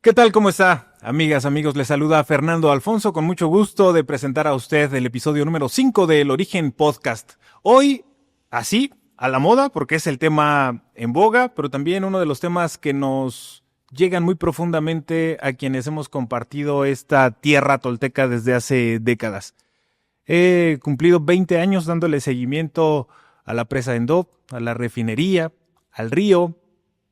¿Qué tal? ¿Cómo está? Amigas, amigos, les saluda Fernando Alfonso con mucho gusto de presentar a usted el episodio número 5 del Origen Podcast. Hoy, así, a la moda, porque es el tema en boga, pero también uno de los temas que nos llegan muy profundamente a quienes hemos compartido esta tierra tolteca desde hace décadas. He cumplido 20 años dándole seguimiento a la presa Endop, a la refinería, al río.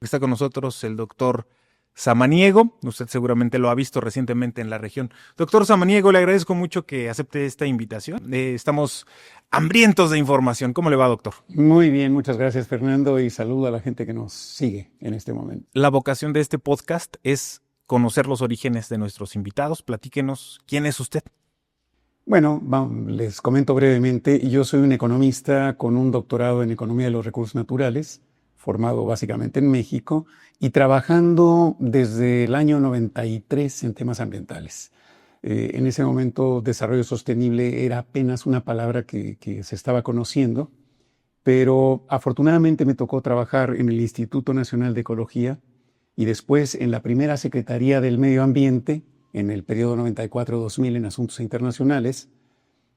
Está con nosotros el doctor Samaniego, usted seguramente lo ha visto recientemente en la región. Doctor Samaniego, le agradezco mucho que acepte esta invitación. Estamos hambrientos de información. ¿Cómo le va, doctor? Muy bien, muchas gracias, Fernando, y saludo a la gente que nos sigue en este momento. La vocación de este podcast es conocer los orígenes de nuestros invitados. Platíquenos, ¿quién es usted? Bueno, les comento brevemente. Yo soy un economista con un doctorado en Economía de los Recursos Naturales, formado básicamente en México, y trabajando desde el año 93 en temas ambientales. En ese momento, desarrollo sostenible era apenas una palabra que se estaba conociendo, pero afortunadamente me tocó trabajar en el Instituto Nacional de Ecología y después en la primera Secretaría del Medio Ambiente, en el periodo 94-2000 en Asuntos Internacionales.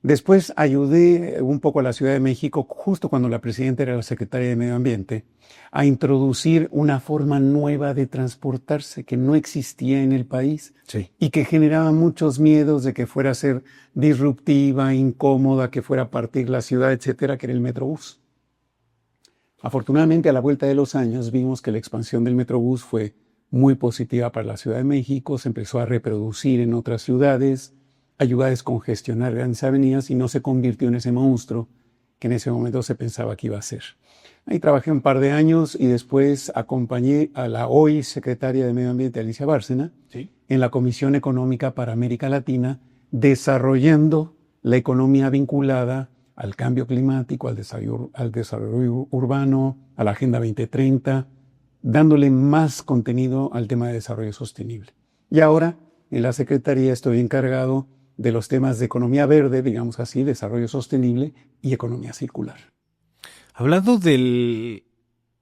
Después ayudé un poco a la Ciudad de México, justo cuando la presidenta era la secretaria de Medio Ambiente, a introducir una forma nueva de transportarse que no existía en el país y que generaba muchos miedos de que fuera a ser disruptiva, incómoda, que fuera a partir la ciudad, etcétera, que era el Metrobús. Afortunadamente, a la vuelta de los años, vimos que la expansión del Metrobús fue muy positiva para la Ciudad de México, se empezó a reproducir en otras ciudades, ayudó a descongestionar grandes avenidas y no se convirtió en ese monstruo que en ese momento se pensaba que iba a ser. Ahí trabajé un par de años y después acompañé a la hoy secretaria de Medio Ambiente, Alicia Bárcena, en la Comisión Económica para América Latina, desarrollando la economía vinculada al cambio climático, al desarrollo urbano, a la Agenda 2030, dándole más contenido al tema de desarrollo sostenible. Y ahora, en la Secretaría, estoy encargado de los temas de economía verde, digamos así, desarrollo sostenible y economía circular. Hablando del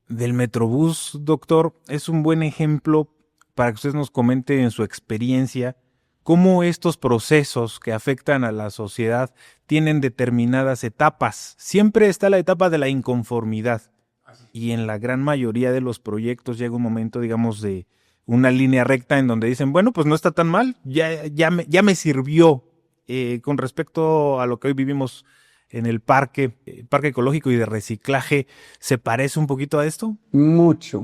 Metrobús, doctor, es un buen ejemplo para que usted nos comente en su experiencia cómo estos procesos que afectan a la sociedad tienen determinadas etapas. Siempre está la etapa de la inconformidad y en la gran mayoría de los proyectos llega un momento, digamos, de una línea recta en donde dicen, bueno, pues no está tan mal, ya me sirvió con respecto a lo que hoy vivimos en el parque ecológico y de reciclaje. ¿Se parece un poquito a esto? Mucho,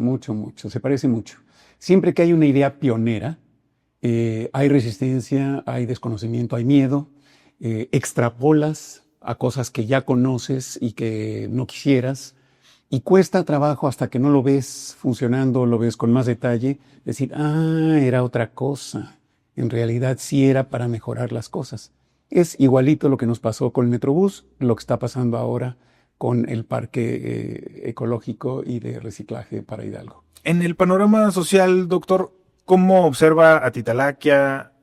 se parece mucho. Siempre que hay una idea pionera, hay resistencia, hay desconocimiento, hay miedo, extrapolas a cosas que ya conoces y que no quisieras, y cuesta trabajo hasta que no lo ves funcionando, lo ves con más detalle, decir, era otra cosa, en realidad sí era para mejorar las cosas. Es igualito lo que nos pasó con el Metrobús, lo que está pasando ahora con el parque ecológico y de reciclaje para Hidalgo. En el panorama social, doctor, ¿cómo observa a Titalaquia,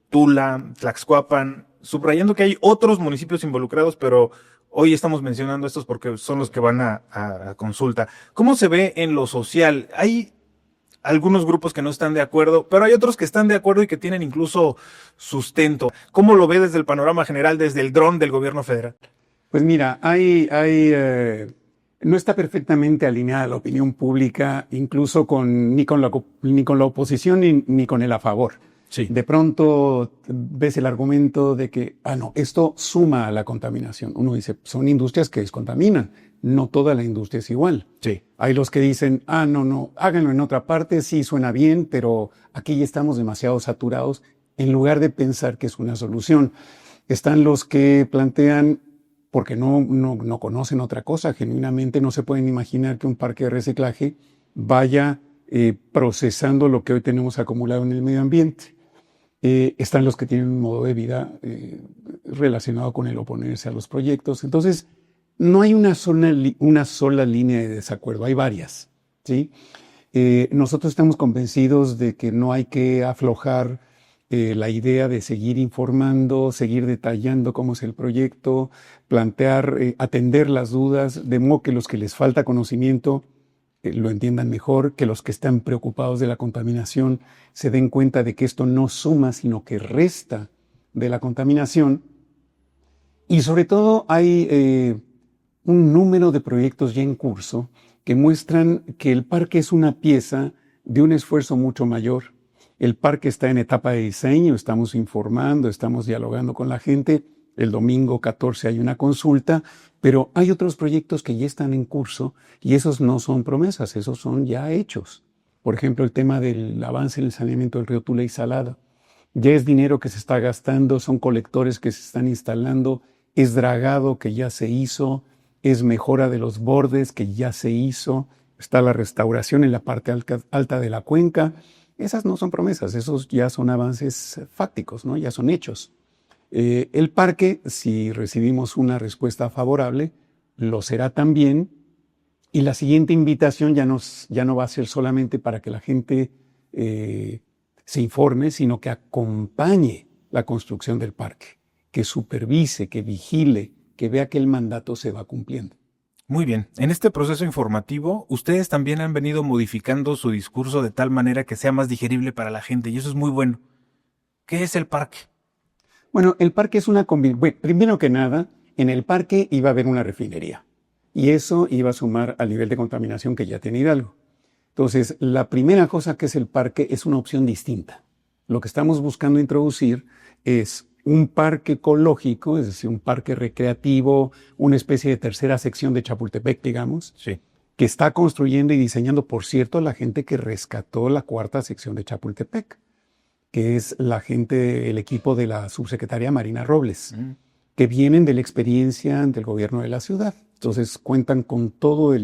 Tula, Tlaxcuapan, subrayando que hay otros municipios involucrados, pero hoy estamos mencionando estos porque son los que van a consulta? ¿Cómo se ve en lo social? Hay algunos grupos que no están de acuerdo, pero hay otros que están de acuerdo y que tienen incluso sustento. ¿Cómo lo ve desde el panorama general, desde el dron del gobierno federal? Pues mira, no está perfectamente alineada la opinión pública, incluso ni con la oposición ni con el a favor. Sí. De pronto ves el argumento de que, no, esto suma a la contaminación. Uno dice, son industrias que descontaminan. No toda la industria es igual. Sí. Hay los que dicen, no, háganlo en otra parte, sí suena bien, pero aquí ya estamos demasiado saturados, en lugar de pensar que es una solución. Están los que plantean, porque no conocen otra cosa, genuinamente no se pueden imaginar que un parque de reciclaje vaya procesando lo que hoy tenemos acumulado en el medio ambiente. Están los que tienen un modo de vida relacionado con el oponerse a los proyectos. Entonces, no hay una sola línea de desacuerdo, hay varias, ¿sí? Nosotros estamos convencidos de que no hay que aflojar la idea de seguir informando, seguir detallando cómo es el proyecto, plantear, atender las dudas, de modo que los que les falta conocimiento lo entiendan mejor, que los que están preocupados de la contaminación se den cuenta de que esto no suma, sino que resta de la contaminación. Y sobre todo hay un número de proyectos ya en curso que muestran que el parque es una pieza de un esfuerzo mucho mayor. El parque está en etapa de diseño, estamos informando, estamos dialogando con la gente. El domingo 14 hay una consulta, pero hay otros proyectos que ya están en curso y esos no son promesas, esos son ya hechos. Por ejemplo, el tema del avance en el saneamiento del río Tula y Salada. Ya es dinero que se está gastando, son colectores que se están instalando, es dragado que ya se hizo, es mejora de los bordes que ya se hizo, está la restauración en la parte alta de la cuenca. Esas no son promesas, esos ya son avances fácticos, ¿no? Ya son hechos. El parque, si recibimos una respuesta favorable, lo será también. Y la siguiente invitación ya no va a ser solamente para que la gente se informe, sino que acompañe la construcción del parque, que supervise, que vigile, que vea que el mandato se va cumpliendo. Muy bien. En este proceso informativo, ustedes también han venido modificando su discurso de tal manera que sea más digerible para la gente, y eso es muy bueno. ¿Qué es el parque? Bueno, el parque es una combinación. Bueno, primero que nada, en el parque iba a haber una refinería y eso iba a sumar al nivel de contaminación que ya tiene Hidalgo. Entonces, la primera cosa que es el parque es una opción distinta. Lo que estamos buscando introducir es un parque ecológico, es decir, un parque recreativo, una especie de tercera sección de Chapultepec, digamos, Sí. que está construyendo y diseñando, por cierto, la gente que rescató la cuarta sección de Chapultepec, que es la gente, el equipo de la subsecretaria Marina Robles, que vienen de la experiencia del gobierno de la ciudad. Entonces cuentan con todo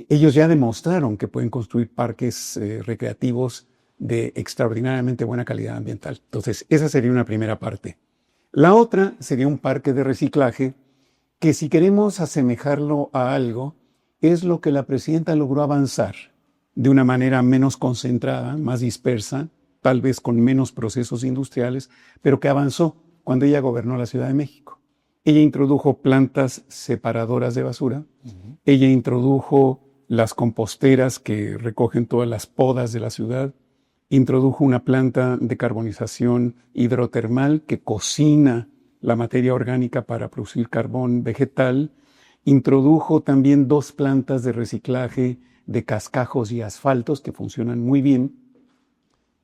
ellos ya demostraron que pueden construir parques recreativos de extraordinariamente buena calidad ambiental. Entonces esa sería una primera parte. La otra sería un parque de reciclaje que, si queremos asemejarlo a algo, es lo que la presidenta logró avanzar de una manera menos concentrada, más dispersa, tal vez con menos procesos industriales, pero que avanzó cuando ella gobernó la Ciudad de México. Ella introdujo plantas separadoras de basura, ella introdujo las composteras que recogen todas las podas de la ciudad, introdujo una planta de carbonización hidrotermal que cocina la materia orgánica para producir carbón vegetal, introdujo también 2 plantas de reciclaje de cascajos y asfaltos que funcionan muy bien.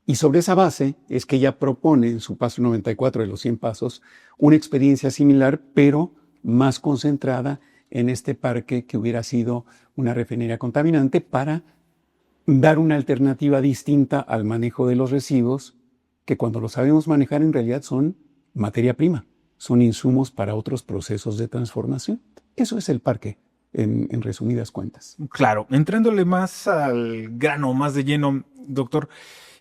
Y sobre esa base es que ella propone en su paso 94 de los 100 pasos una experiencia similar, pero más concentrada en este parque que hubiera sido una refinería contaminante, para dar una alternativa distinta al manejo de los residuos, que cuando lo sabemos manejar en realidad son materia prima, son insumos para otros procesos de transformación. Eso es el parque, en resumidas cuentas. Claro, entrándole más al grano, más de lleno, doctor,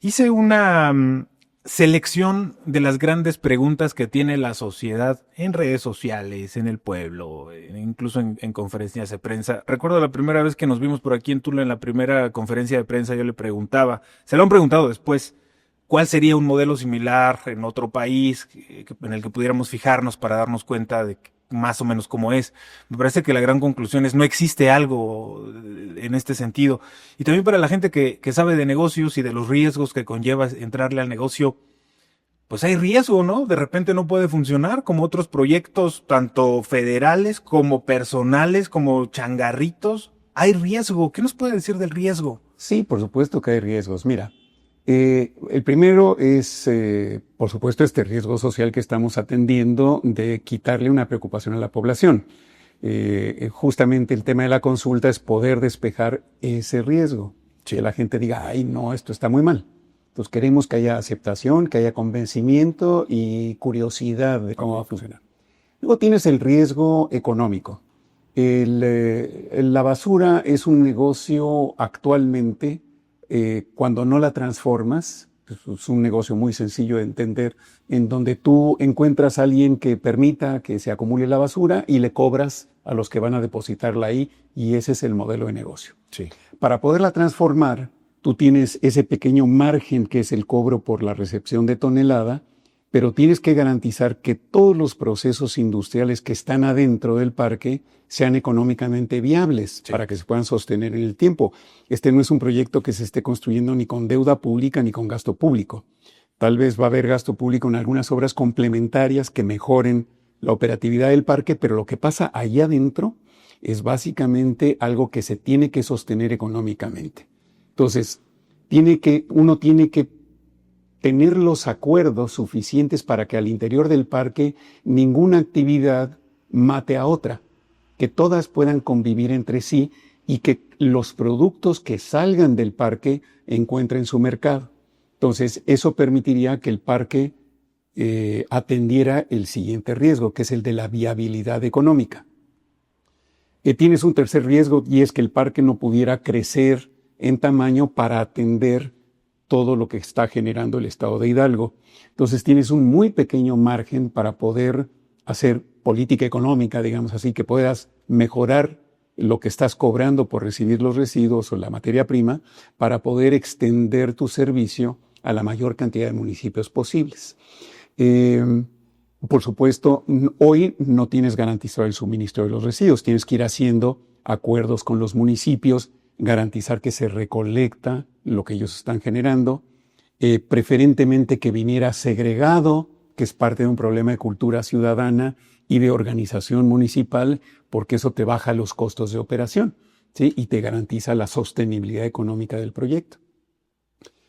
hice una selección de las grandes preguntas que tiene la sociedad en redes sociales, en el pueblo, incluso en conferencias de prensa. Recuerdo la primera vez que nos vimos por aquí en Tula, en la primera conferencia de prensa, yo le preguntaba, se lo han preguntado después, ¿cuál sería un modelo similar en otro país en el que pudiéramos fijarnos para darnos cuenta de más o menos cómo es? Me parece que la gran conclusión es: no existe algo en este sentido. Y también para la gente que sabe de negocios y de los riesgos que conlleva entrarle al negocio, pues hay riesgo, ¿no? De repente no puede funcionar, como otros proyectos, tanto federales como personales, como changarritos. Hay riesgo. ¿Qué nos puede decir del riesgo? Sí, por supuesto que hay riesgos. Mira, el primero es, por supuesto, este riesgo social que estamos atendiendo de quitarle una preocupación a la población. Justamente el tema de la consulta es poder despejar ese riesgo. Que la gente diga, ay, no, esto está muy mal. Entonces queremos que haya aceptación, que haya convencimiento y curiosidad de cómo va a funcionar. Luego tienes el riesgo económico. La basura es un negocio actualmente. Cuando no la transformas, es un negocio muy sencillo de entender, en donde tú encuentras a alguien que permita que se acumule la basura y le cobras a los que van a depositarla ahí, y ese es el modelo de negocio. Sí. Para poderla transformar, tú tienes ese pequeño margen que es el cobro por la recepción de tonelada, pero tienes que garantizar que todos los procesos industriales que están adentro del parque sean económicamente viables para que se puedan sostener en el tiempo. Este no es un proyecto que se esté construyendo ni con deuda pública ni con gasto público. Tal vez va a haber gasto público en algunas obras complementarias que mejoren la operatividad del parque, pero lo que pasa allá adentro es básicamente algo que se tiene que sostener económicamente. Entonces, uno tiene que tener los acuerdos suficientes para que al interior del parque ninguna actividad mate a otra, que todas puedan convivir entre sí y que los productos que salgan del parque encuentren su mercado. Entonces, eso permitiría que el parque atendiera el siguiente riesgo, que es el de la viabilidad económica. Tienes un tercer riesgo y es que el parque no pudiera crecer en tamaño para atender todo lo que está generando el estado de Hidalgo. Entonces tienes un muy pequeño margen para poder hacer política económica, digamos así, que puedas mejorar lo que estás cobrando por recibir los residuos o la materia prima para poder extender tu servicio a la mayor cantidad de municipios posibles. Por supuesto, hoy no tienes garantizado el suministro de los residuos. Tienes que ir haciendo acuerdos con los municipios, garantizar que se recolecta lo que ellos están generando, preferentemente que viniera segregado, que es parte de un problema de cultura ciudadana y de organización municipal, porque eso te baja los costos de operación, ¿sí? Y te garantiza la sostenibilidad económica del proyecto.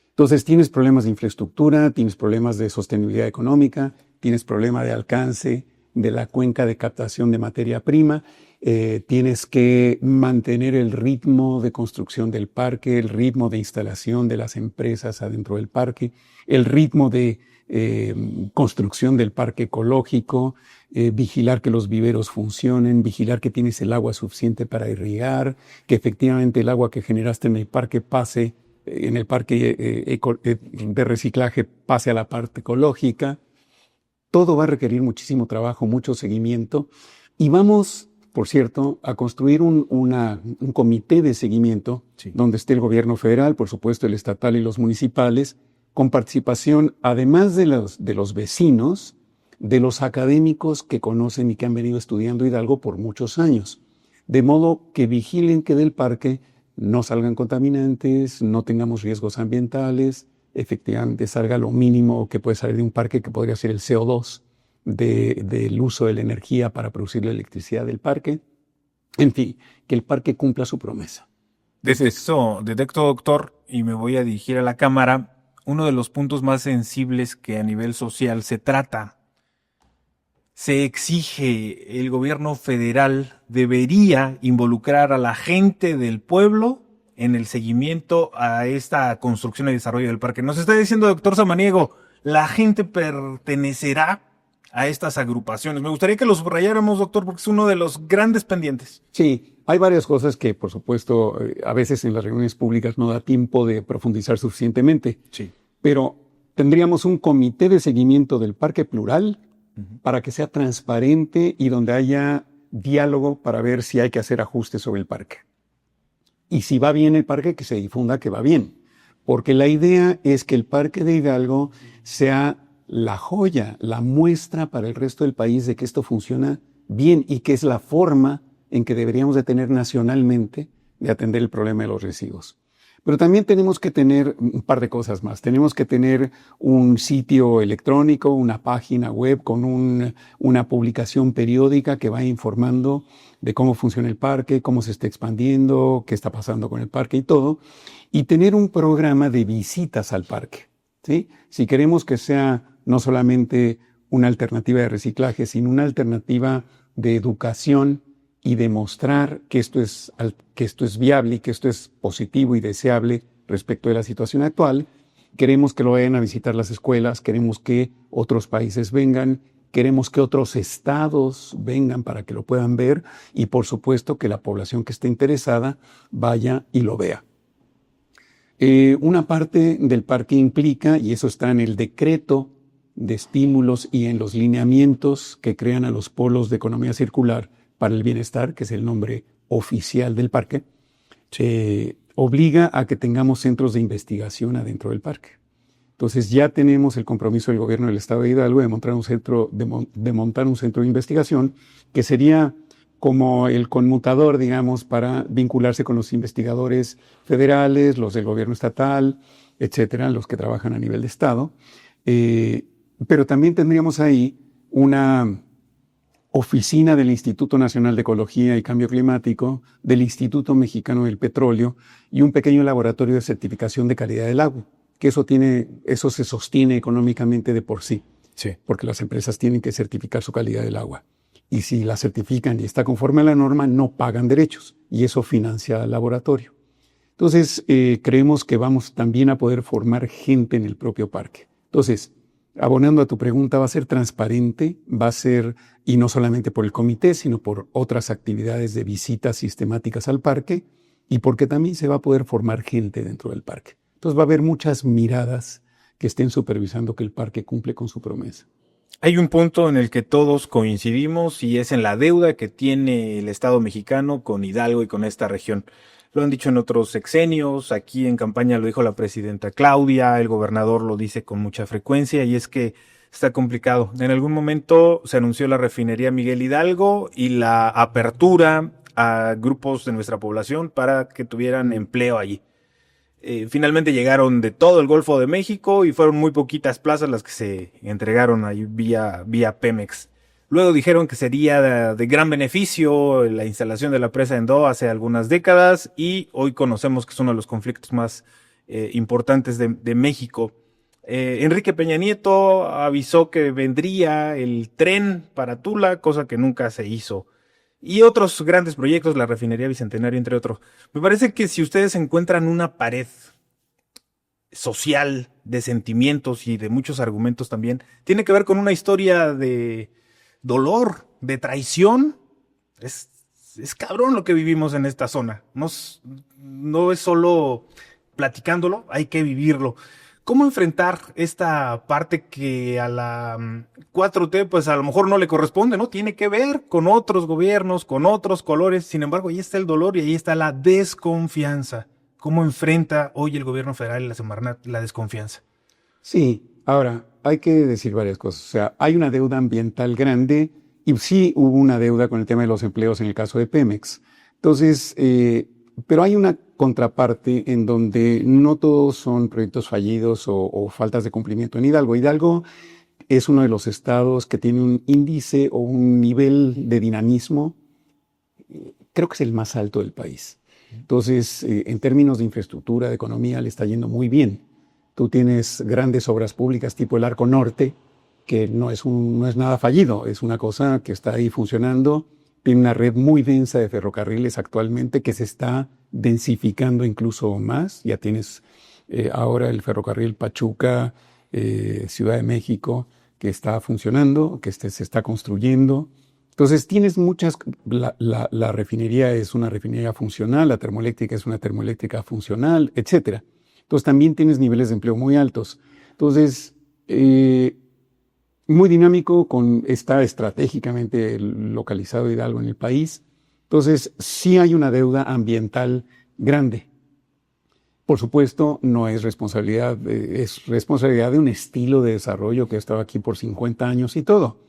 Entonces tienes problemas de infraestructura, tienes problemas de sostenibilidad económica, tienes problema de alcance de la cuenca de captación de materia prima, tienes que mantener el ritmo de construcción del parque, el ritmo de instalación de las empresas adentro del parque, el ritmo de construcción del parque ecológico, vigilar que los viveros funcionen, vigilar que tienes el agua suficiente para irrigar, que efectivamente el agua que generaste en el parque pase, en el parque de reciclaje pase a la parte ecológica. Todo va a requerir muchísimo trabajo, mucho seguimiento y vamos, por cierto, a construir un comité de seguimiento donde esté el gobierno federal, por supuesto el estatal y los municipales, con participación, además de los vecinos, de los académicos que conocen y que han venido estudiando Hidalgo por muchos años, de modo que vigilen que del parque no salgan contaminantes, no tengamos riesgos ambientales, efectivamente salga lo mínimo que puede salir de un parque, que podría ser el CO2 del uso de la energía para producir la electricidad del parque. En fin, que el parque cumpla su promesa. Detecto, doctor, y me voy a dirigir a la cámara, uno de los puntos más sensibles que a nivel social se trata. Se exige, el gobierno federal debería involucrar a la gente del pueblo en el seguimiento a esta construcción y desarrollo del parque. Nos está diciendo, doctor Samaniego, la gente pertenecerá a estas agrupaciones. Me gustaría que lo subrayáramos, doctor, porque es uno de los grandes pendientes. Sí, hay varias cosas que, por supuesto, a veces en las reuniones públicas no da tiempo de profundizar suficientemente. Sí. Pero tendríamos un comité de seguimiento del parque plural para que sea transparente y donde haya diálogo para ver si hay que hacer ajustes sobre el parque. Y si va bien el parque, que se difunda que va bien. Porque la idea es que el Parque de Hidalgo sea la joya, la muestra para el resto del país de que esto funciona bien y que es la forma en que deberíamos de tener nacionalmente de atender el problema de los residuos. Pero también tenemos que tener un par de cosas más. Tenemos que tener un sitio electrónico, una página web con una publicación periódica que vaya informando de cómo funciona el parque, cómo se está expandiendo, qué está pasando con el parque y todo. Y tener un programa de visitas al parque, ¿sí? Si queremos que sea no solamente una alternativa de reciclaje, sino una alternativa de educación y demostrar que esto es viable y que esto es positivo y deseable respecto de la situación actual. Queremos que lo vayan a visitar las escuelas, queremos que otros países vengan, queremos que otros estados vengan para que lo puedan ver y, por supuesto, que la población que esté interesada vaya y lo vea. Una parte del parque implica, y eso está en el decreto de estímulos y en los lineamientos que crean a los polos de economía circular para el bienestar, que es el nombre oficial del parque, obliga a que tengamos centros de investigación adentro del parque. Entonces ya tenemos el compromiso del gobierno del Estado de Hidalgo de montar un centro de investigación que sería como el conmutador, digamos, para vincularse con los investigadores federales, los del gobierno estatal, etcétera, los que trabajan a nivel de Estado. Pero también tendríamos ahí una oficina del Instituto Nacional de Ecología y Cambio Climático, del Instituto Mexicano del Petróleo y un pequeño laboratorio de certificación de calidad del agua, que eso se sostiene económicamente de por sí, porque las empresas tienen que certificar su calidad del agua. Y si la certifican y está conforme a la norma, no pagan derechos, y eso financia al laboratorio. Entonces, creemos que vamos también a poder formar gente en el propio parque. Entonces, abonando a tu pregunta, va a ser transparente, y no solamente por el comité, sino por otras actividades de visitas sistemáticas al parque, y porque también se va a poder formar gente dentro del parque. Entonces va a haber muchas miradas que estén supervisando que el parque cumple con su promesa. Hay un punto en el que todos coincidimos y es en la deuda que tiene el Estado mexicano con Hidalgo y con esta región. Lo han dicho en otros sexenios, aquí en campaña lo dijo la presidenta Claudia, el gobernador lo dice con mucha frecuencia y es que está complicado. En algún momento se anunció la refinería Miguel Hidalgo y la apertura a grupos de nuestra población para que tuvieran empleo allí. Finalmente llegaron de todo el Golfo de México y fueron muy poquitas plazas las que se entregaron ahí vía Pemex. Luego dijeron que sería de gran beneficio la instalación de la presa en Do hace algunas décadas y hoy conocemos que es uno de los conflictos más importantes de México. Enrique Peña Nieto avisó que vendría el tren para Tula, cosa que nunca se hizo. Y otros grandes proyectos, la refinería Bicentenario, entre otros. Me parece que si ustedes encuentran una pared social de sentimientos y de muchos argumentos también, tiene que ver con una historia de dolor, de traición. Es cabrón lo que vivimos en esta zona. No es solo platicándolo, hay que vivirlo. ¿Cómo enfrentar esta parte que a la 4T pues a lo mejor no le corresponde, ¿no? Tiene que ver con otros gobiernos, con otros colores. Sin embargo, ahí está el dolor y ahí está la desconfianza. ¿Cómo enfrenta hoy el gobierno federal y la Semarnat la desconfianza? Sí, ahora hay que decir varias cosas. O sea, hay una deuda ambiental grande y sí hubo una deuda con el tema de los empleos en el caso de Pemex. Entonces, pero hay una contraparte en donde no todos son proyectos fallidos o faltas de cumplimiento. En Hidalgo es uno de los estados que tiene un índice o un nivel de dinamismo, creo que es el más alto del país. Entonces, en términos de infraestructura, de economía, le está yendo muy bien. Tú tienes grandes obras públicas tipo el Arco Norte, que no es nada fallido, es una cosa que está ahí funcionando. Tiene una red muy densa de ferrocarriles actualmente que se está densificando incluso más. Ya tienes ahora el ferrocarril Pachuca, Ciudad de México, que está funcionando, que se está construyendo. Entonces tienes muchas, la refinería es una refinería funcional, la termoeléctrica es una termoeléctrica funcional, etcétera. Entonces también tienes niveles de empleo muy altos. Entonces, muy dinámico, está estratégicamente localizado Hidalgo en el país. Entonces, sí hay una deuda ambiental grande. Por supuesto, no es responsabilidad de un estilo de desarrollo que ha estado aquí por 50 años y todo.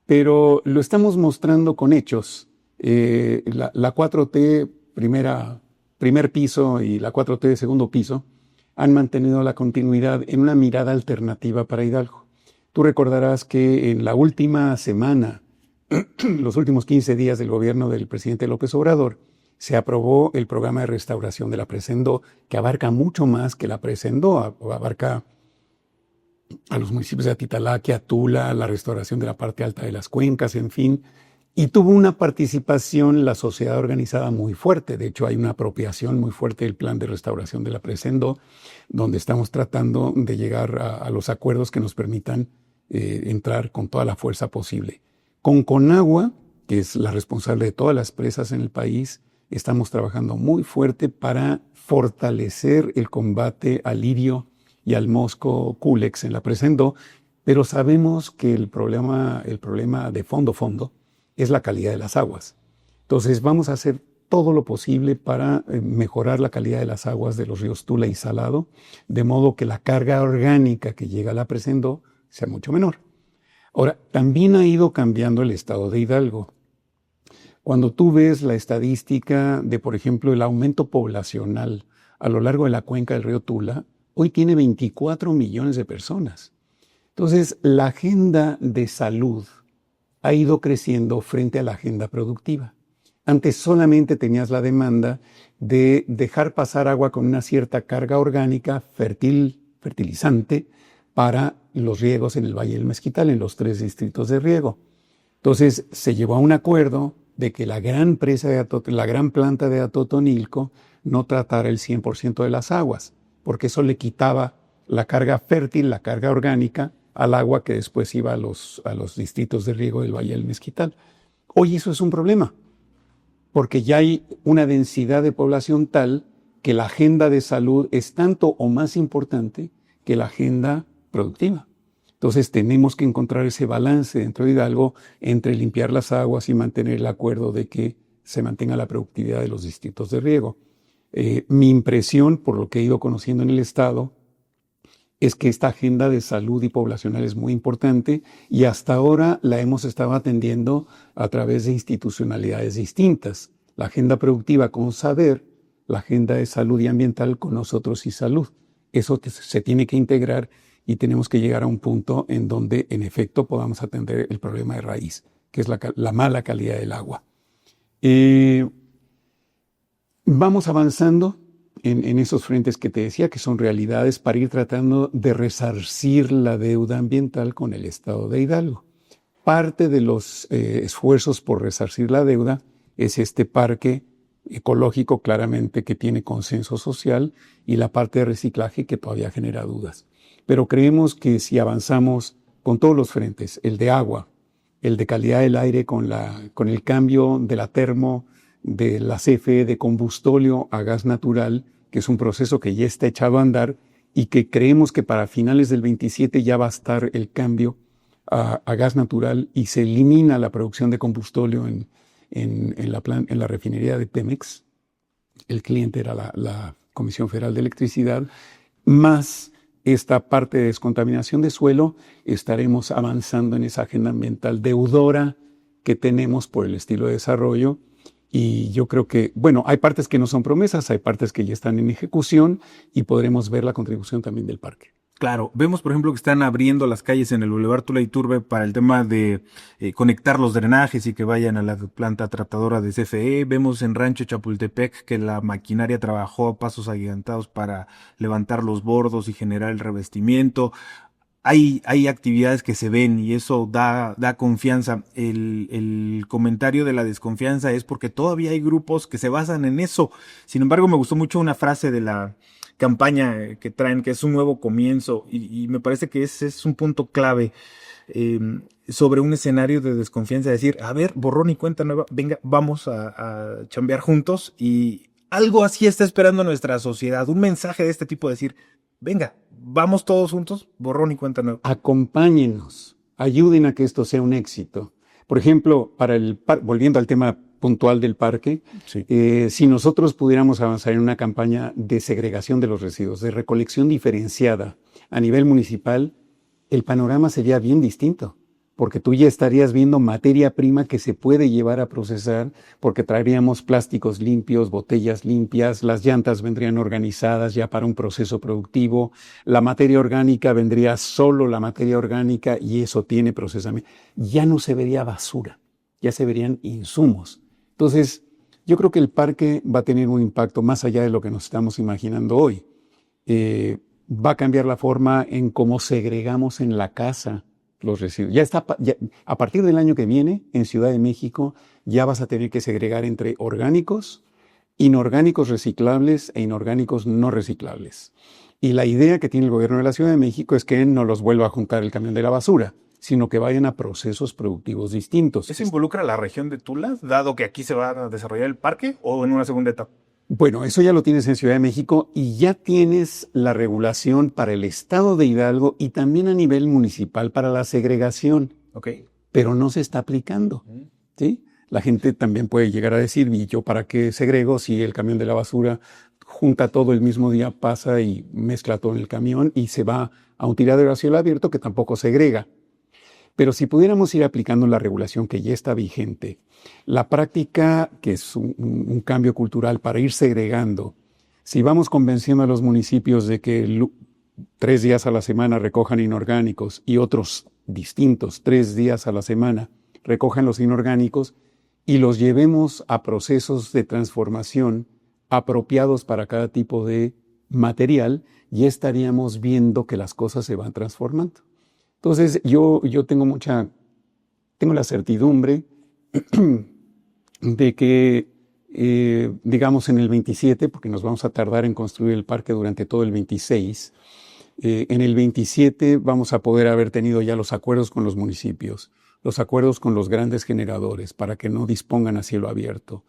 Pero lo estamos mostrando con hechos. La 4T primer piso y la 4T de segundo piso han mantenido la continuidad en una mirada alternativa para Hidalgo. Tú recordarás que en la última semana, los últimos 15 días del gobierno del presidente López Obrador, se aprobó el programa de restauración de la presa en Do, que abarca mucho más que la presa en Do, abarca a los municipios de Atitalaquia, Tula, la restauración de la parte alta de las cuencas, en fin, y tuvo una participación la sociedad organizada muy fuerte. De hecho, hay una apropiación muy fuerte del plan de restauración de la presa en Do, donde estamos tratando de llegar a los acuerdos que nos permitan entrar con toda la fuerza posible. Con Conagua, que es la responsable de todas las presas en el país, estamos trabajando muy fuerte para fortalecer el combate al lirio y al mosco culex en la presa en Do, pero sabemos que el problema de fondo es la calidad de las aguas. Entonces vamos a hacer todo lo posible para mejorar la calidad de las aguas de los ríos Tula y Salado, de modo que la carga orgánica que llega a la Presa Endó sea mucho menor. Ahora, también ha ido cambiando el estado de Hidalgo. Cuando tú ves la estadística de, por ejemplo, el aumento poblacional a lo largo de la cuenca del río Tula, hoy tiene 24 millones de personas. Entonces, la agenda de salud ha ido creciendo frente a la agenda productiva. Antes solamente tenías la demanda de dejar pasar agua con una cierta carga orgánica fertilizante para los riegos en el Valle del Mezquital, en los 3 distritos de riego. Entonces se llegó a un acuerdo de que la gran planta de Atotonilco no tratara el 100% de las aguas, porque eso le quitaba la carga fértil, la carga orgánica, al agua que después iba a los distritos de riego del Valle del Mezquital. Hoy eso es un problema, porque ya hay una densidad de población tal que la agenda de salud es tanto o más importante que la agenda productiva. Entonces tenemos que encontrar ese balance dentro de Hidalgo entre limpiar las aguas y mantener el acuerdo de que se mantenga la productividad de los distritos de riego. Mi impresión, por lo que he ido conociendo en el Estado, es que esta agenda de salud y poblacional es muy importante y hasta ahora la hemos estado atendiendo a través de institucionalidades distintas. La agenda productiva con Saber, la agenda de salud y ambiental con Nosotros y Salud. Eso se tiene que integrar y tenemos que llegar a un punto en donde en efecto podamos atender el problema de raíz, que es la mala calidad del agua. Vamos avanzando en esos frentes que te decía, que son realidades para ir tratando de resarcir la deuda ambiental con el Estado de Hidalgo. Parte de los esfuerzos por resarcir la deuda es este parque ecológico claramente que tiene consenso social y la parte de reciclaje que todavía genera dudas. Pero creemos que si avanzamos con todos los frentes, el de agua, el de calidad del aire con el cambio de la de la CFE de combustóleo a gas natural, que es un proceso que ya está echado a andar y que creemos que para finales del 27 ya va a estar el cambio a gas natural y se elimina la producción de combustóleo en la refinería de Pemex. El cliente era la Comisión Federal de Electricidad, más esta parte de descontaminación de suelo. Estaremos avanzando en esa agenda ambiental deudora que tenemos por el estilo de desarrollo. Y yo creo que, bueno, hay partes que no son promesas, hay partes que ya están en ejecución y podremos ver la contribución también del parque. Claro, vemos por ejemplo que están abriendo las calles en el Boulevard Tula Iturbe para el tema de conectar los drenajes y que vayan a la planta tratadora de CFE. Vemos en Rancho Chapultepec que la maquinaria trabajó a pasos agigantados para levantar los bordos y generar el revestimiento. Hay actividades que se ven y eso da confianza. El comentario de la desconfianza es porque todavía hay grupos que se basan en eso. Sin embargo, me gustó mucho una frase de la campaña que traen, que es un nuevo comienzo, y me parece que ese es un punto clave sobre un escenario de desconfianza, decir, a ver, borrón y cuenta nueva, venga, vamos a chambear juntos, y algo así está esperando nuestra sociedad, un mensaje de este tipo, decir, venga, vamos todos juntos, borrón y cuenta nueva. Acompáñenos, ayuden a que esto sea un éxito. Por ejemplo, volviendo al tema puntual del parque, sí. Si nosotros pudiéramos avanzar en una campaña de segregación de los residuos, de recolección diferenciada a nivel municipal, el panorama sería bien distinto, porque tú ya estarías viendo materia prima que se puede llevar a procesar, porque traeríamos plásticos limpios, botellas limpias, las llantas vendrían organizadas ya para un proceso productivo, la materia orgánica vendría solo la materia orgánica y eso tiene procesamiento. Ya no se vería basura, ya se verían insumos. Entonces, yo creo que el parque va a tener un impacto más allá de lo que nos estamos imaginando hoy. Va a cambiar la forma en cómo segregamos en la casa los residuos. A partir del año que viene, en Ciudad de México, ya vas a tener que segregar entre orgánicos, inorgánicos reciclables e inorgánicos no reciclables. Y la idea que tiene el gobierno de la Ciudad de México es que no los vuelva a juntar el camión de la basura, sino que vayan a procesos productivos distintos. ¿Eso involucra a la región de Tula, dado que aquí se va a desarrollar el parque, o en una segunda etapa? Bueno, eso ya lo tienes en Ciudad de México y ya tienes la regulación para el estado de Hidalgo y también a nivel municipal para la segregación. Okay. Pero no se está aplicando, ¿sí? La gente también puede llegar a decir, ¿y yo para qué segrego si el camión de la basura junta todo el mismo día, pasa y mezcla todo en el camión y se va a un tiradero a cielo abierto que tampoco segrega? Pero si pudiéramos ir aplicando la regulación que ya está vigente, la práctica, que es un cambio cultural para ir segregando, si vamos convenciendo a los municipios de que 3 días a la semana recojan inorgánicos y otros distintos 3 días a la semana recojan los inorgánicos y los llevemos a procesos de transformación apropiados para cada tipo de material, ya estaríamos viendo que las cosas se van transformando. Entonces, yo tengo la certidumbre de que, digamos, en el 27, porque nos vamos a tardar en construir el parque durante todo el 26, en el 27 vamos a poder haber tenido ya los acuerdos con los municipios, los acuerdos con los grandes generadores para que no dispongan a cielo abierto,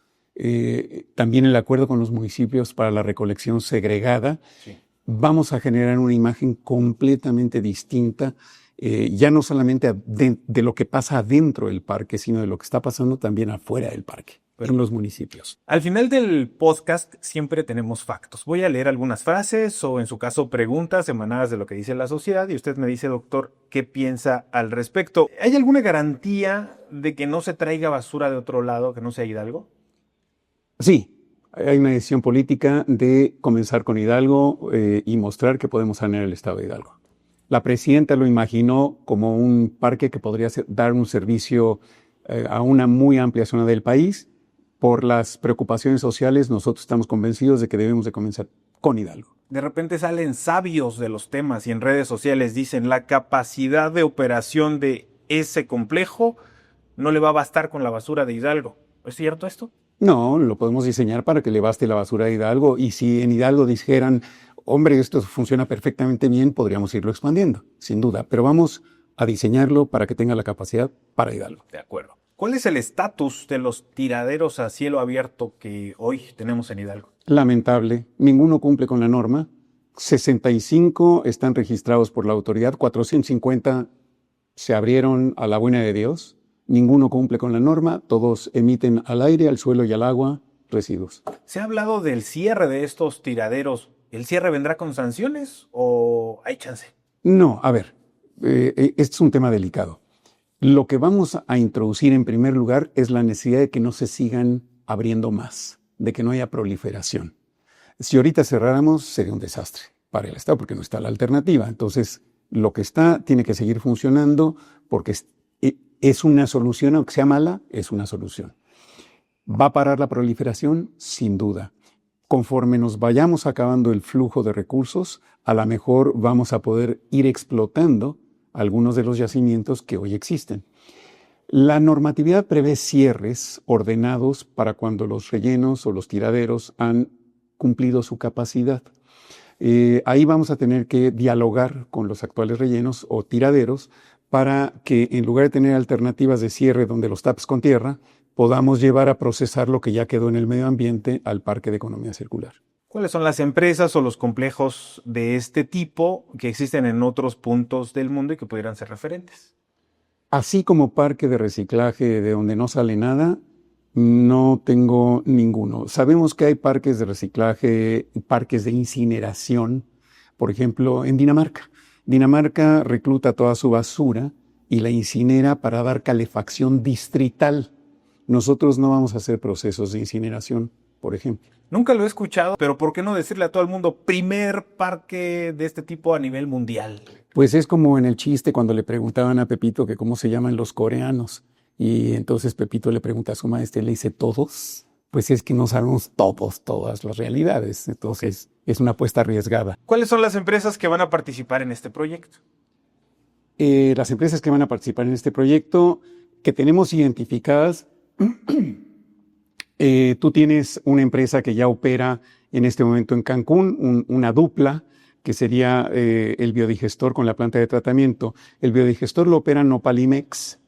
también el acuerdo con los municipios para la recolección segregada. Sí. Vamos a generar una imagen completamente distinta, ya no solamente de lo que pasa adentro del parque, sino de lo que está pasando también afuera del parque, en los municipios. Al final del podcast siempre tenemos factos. Voy a leer algunas frases o, en su caso, preguntas emanadas de lo que dice la sociedad y usted me dice, doctor, ¿qué piensa al respecto? ¿Hay alguna garantía de que no se traiga basura de otro lado, que no sea Hidalgo? Sí. Hay una decisión política de comenzar con Hidalgo y mostrar que podemos sanear el estado de Hidalgo. La presidenta lo imaginó como un parque que podría dar un servicio a una muy amplia zona del país. Por las preocupaciones sociales, nosotros estamos convencidos de que debemos de comenzar con Hidalgo. De repente salen sabios de los temas y en redes sociales dicen la capacidad de operación de ese complejo no le va a bastar con la basura de Hidalgo. ¿Es cierto esto? No, lo podemos diseñar para que le baste la basura de Hidalgo. Y si en Hidalgo dijeran, hombre, esto funciona perfectamente bien, podríamos irlo expandiendo, sin duda. Pero vamos a diseñarlo para que tenga la capacidad para Hidalgo. De acuerdo. ¿Cuál es el estatus de los tiraderos a cielo abierto que hoy tenemos en Hidalgo? Lamentable. Ninguno cumple con la norma. 65 están registrados por la autoridad. 450 se abrieron a la buena de Dios. Ninguno cumple con la norma, todos emiten al aire, al suelo y al agua residuos. Se ha hablado del cierre de estos tiraderos. ¿El cierre vendrá con sanciones o hay chance? No, a ver, este es un tema delicado. Lo que vamos a introducir en primer lugar es la necesidad de que no se sigan abriendo más, de que no haya proliferación. Si ahorita cerráramos sería un desastre para el Estado porque no está la alternativa. Entonces, lo que está tiene que seguir funcionando porque es una solución, aunque sea mala, es una solución. ¿Va a parar la proliferación? Sin duda. Conforme nos vayamos acabando el flujo de recursos, a lo mejor vamos a poder ir explotando algunos de los yacimientos que hoy existen. La normatividad prevé cierres ordenados para cuando los rellenos o los tiraderos han cumplido su capacidad. Ahí vamos a tener que dialogar con los actuales rellenos o tiraderos para que en lugar de tener alternativas de cierre donde los tapes con tierra, podamos llevar a procesar lo que ya quedó en el medio ambiente al Parque de Economía Circular. ¿Cuáles son las empresas o los complejos de este tipo que existen en otros puntos del mundo y que pudieran ser referentes? Así como parque de reciclaje de donde no sale nada, no tengo ninguno. Sabemos que hay parques de reciclaje, parques de incineración, por ejemplo, en Dinamarca. Dinamarca recluta toda su basura y la incinera para dar calefacción distrital. Nosotros no vamos a hacer procesos de incineración, por ejemplo. Nunca lo he escuchado, pero ¿por qué no decirle a todo el mundo primer parque de este tipo a nivel mundial? Pues es como en el chiste cuando le preguntaban a Pepito que cómo se llaman los coreanos. Y entonces Pepito le pregunta a su maestra y le dice, ¿todos? Pues es que no sabemos todas las realidades. Entonces es una apuesta arriesgada. ¿Cuáles son las empresas que van a participar en este proyecto? Las empresas que van a participar en este proyecto que tenemos identificadas, tú tienes una empresa que ya opera en este momento en Cancún, una dupla, que sería el biodigestor con la planta de tratamiento. El biodigestor lo opera Nopalimex.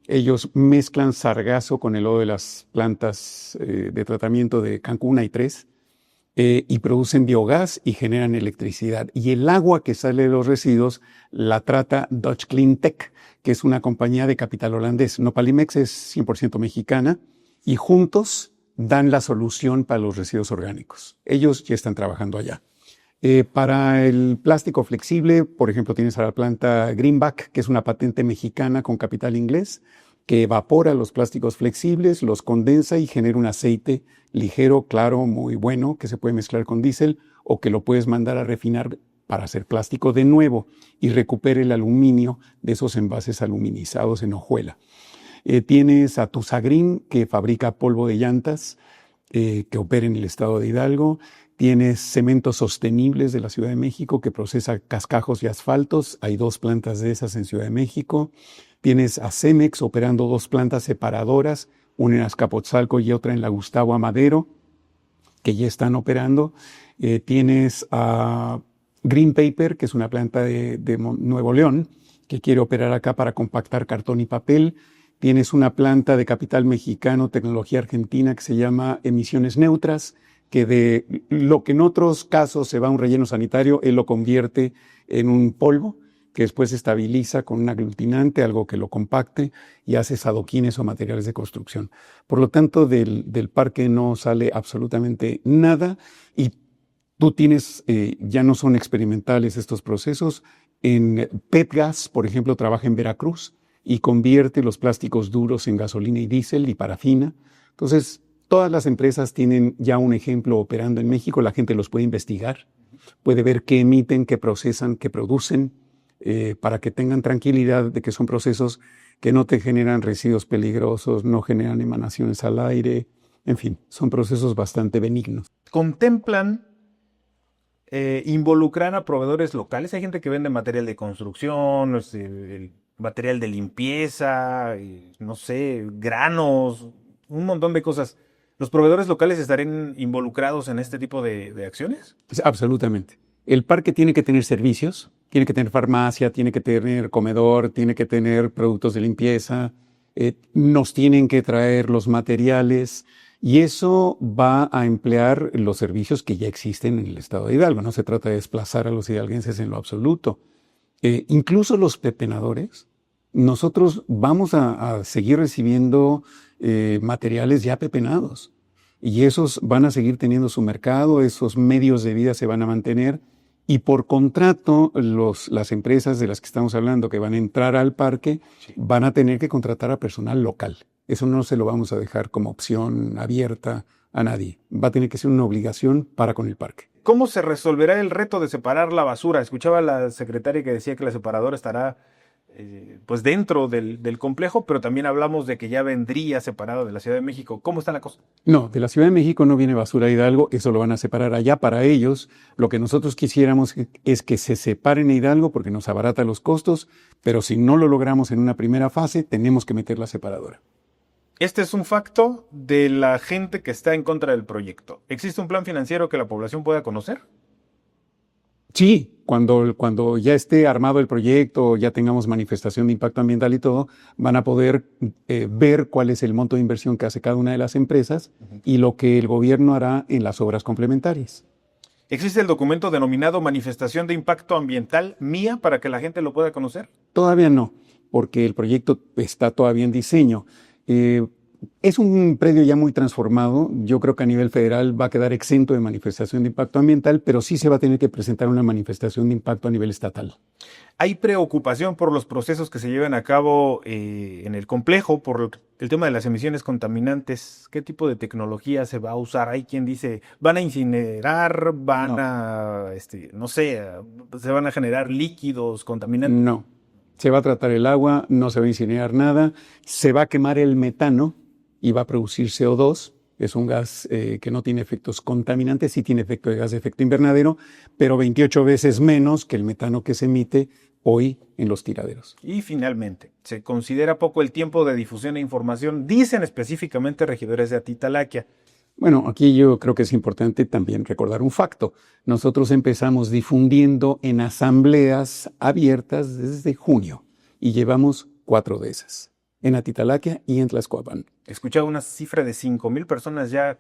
Ellos mezclan sargazo con el lodo de las plantas de tratamiento de Cancún, hay 3, y producen biogás y generan electricidad. Y el agua que sale de los residuos la trata Dutch Clean Tech, que es una compañía de capital holandés. Nopalimex es 100% mexicana y juntos dan la solución para los residuos orgánicos. Ellos ya están trabajando allá. Para el plástico flexible, por ejemplo, tienes a la planta Greenback, que es una patente mexicana con capital inglés, que evapora los plásticos flexibles, los condensa y genera un aceite ligero, claro, muy bueno, que se puede mezclar con diésel o que lo puedes mandar a refinar para hacer plástico de nuevo y recupere el aluminio de esos envases aluminizados en hojuela. Tienes a Tusagreen, que fabrica polvo de llantas, que opera en el estado de Hidalgo. Tienes Cementos Sostenibles de la Ciudad de México, que procesa cascajos y asfaltos. Hay 2 plantas de esas en Ciudad de México. Tienes a Cemex operando 2 plantas separadoras, una en Azcapotzalco y otra en la Gustavo Amadero, que ya están operando. Tienes a Green Paper, que es una planta de Nuevo León, que quiere operar acá para compactar cartón y papel. Tienes una planta de capital mexicano, tecnología argentina, que se llama Emisiones Neutras, que de lo que en otros casos se va a un relleno sanitario, él lo convierte en un polvo, que después se estabiliza con un aglutinante, algo que lo compacte, y hace adoquines o materiales de construcción. Por lo tanto, del parque no sale absolutamente nada, y tú tienes, ya no son experimentales estos procesos. En Petgas, por ejemplo, trabaja en Veracruz, y convierte los plásticos duros en gasolina y diésel y parafina. Entonces, todas las empresas tienen ya un ejemplo operando en México. La gente los puede investigar, puede ver qué emiten, qué procesan, qué producen, para que tengan tranquilidad de que son procesos que no te generan residuos peligrosos, no generan emanaciones al aire. En fin, son procesos bastante benignos. ¿Contemplan involucrar a proveedores locales? Hay gente que vende material de construcción, el material de limpieza, no sé, granos, un montón de cosas. ¿Los proveedores locales estarían involucrados en este tipo de acciones? Absolutamente. El parque tiene que tener servicios, tiene que tener farmacia, tiene que tener comedor, tiene que tener productos de limpieza, nos tienen que traer los materiales y eso va a emplear los servicios que ya existen en el estado de Hidalgo. No se trata de desplazar a los hidalguenses en lo absoluto. Incluso los pepenadores, nosotros vamos a seguir recibiendo materiales ya pepenados y esos van a seguir teniendo su mercado, esos medios de vida se van a mantener y por contrato las empresas de las que estamos hablando que van a entrar al parque van a tener que contratar a personal local. Eso no se lo vamos a dejar como opción abierta a nadie. Va a tener que ser una obligación para con el parque. ¿Cómo se resolverá el reto de separar la basura? Escuchaba a la secretaria que decía que la separadora estará pues dentro del complejo, pero también hablamos de que ya vendría separado de la Ciudad de México. ¿Cómo está la cosa? No, de la Ciudad de México no viene basura a Hidalgo, eso lo van a separar allá para ellos. Lo que nosotros quisiéramos es que se separen a Hidalgo porque nos abarata los costos, pero si no lo logramos en una primera fase, tenemos que meter la separadora. Este es un facto de la gente que está en contra del proyecto. ¿Existe un plan financiero que la población pueda conocer? Sí, cuando ya esté armado el proyecto, ya tengamos manifestación de impacto ambiental y todo, van a poder ver cuál es el monto de inversión que hace cada una de las empresas y lo que el gobierno hará en las obras complementarias. ¿Existe el documento denominado Manifestación de Impacto Ambiental MIA para que la gente lo pueda conocer? Todavía no, porque el proyecto está todavía en diseño. Es un predio ya muy transformado. Yo creo que a nivel federal va a quedar exento de manifestación de impacto ambiental, pero sí se va a tener que presentar una manifestación de impacto a nivel estatal. ¿Hay preocupación por los procesos que se llevan a cabo en el complejo, por el tema de las emisiones contaminantes? ¿Qué tipo de tecnología se va a usar? Hay quien dice, van a incinerar, no sé, se van a generar líquidos contaminantes. No, se va a tratar el agua, no se va a incinerar nada, se va a quemar el metano y va a producir CO2. Es un gas que no tiene efectos contaminantes, sí tiene efecto de gas de efecto invernadero, pero 28 veces menos que el metano que se emite hoy en los tiraderos. Y finalmente, se considera poco el tiempo de difusión e información, dicen específicamente regidores de Atitalaquia. Bueno, aquí yo creo que es importante también recordar un facto. Nosotros empezamos difundiendo en asambleas abiertas desde junio y llevamos 4 de esas, en Atitalaquia y en Tlaxcoapan. Escuchaba una cifra de 5,000 personas ya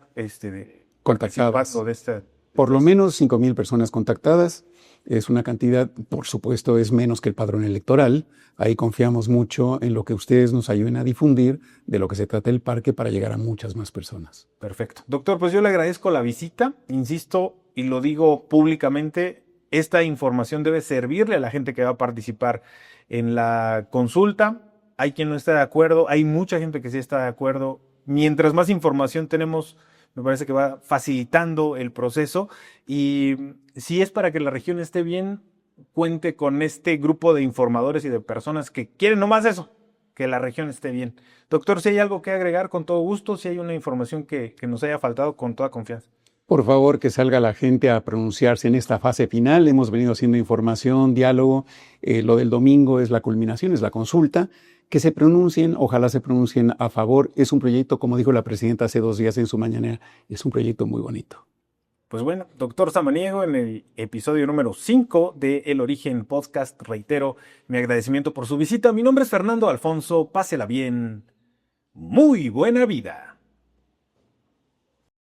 contactadas de esta. Por lo menos 5,000 personas contactadas. Es una cantidad, por supuesto, es menos que el padrón electoral. Ahí confiamos mucho en lo que ustedes nos ayuden a difundir de lo que se trata el parque para llegar a muchas más personas. Perfecto. Doctor, pues yo le agradezco la visita. Insisto, y lo digo públicamente, esta información debe servirle a la gente que va a participar en la consulta. Hay quien no está de acuerdo, hay mucha gente que sí está de acuerdo. Mientras más información tenemos, me parece que va facilitando el proceso, y si es para que la región esté bien, cuente con este grupo de informadores y de personas que quieren nomás eso, que la región esté bien. Doctor, si hay algo que agregar, con todo gusto, si hay una información que nos haya faltado, con toda confianza. Por favor, que salga la gente a pronunciarse en esta fase final. Hemos venido haciendo información, diálogo. Lo del domingo es la culminación, es la consulta. Que se pronuncien, ojalá se pronuncien a favor. Es un proyecto, como dijo la presidenta hace 2 días en su mañanera, es un proyecto muy bonito. Pues bueno, doctor Samaniego, en el episodio número 5 de El Origen Podcast, reitero mi agradecimiento por su visita. Mi nombre es Fernando Alfonso, pásela bien. Muy buena vida.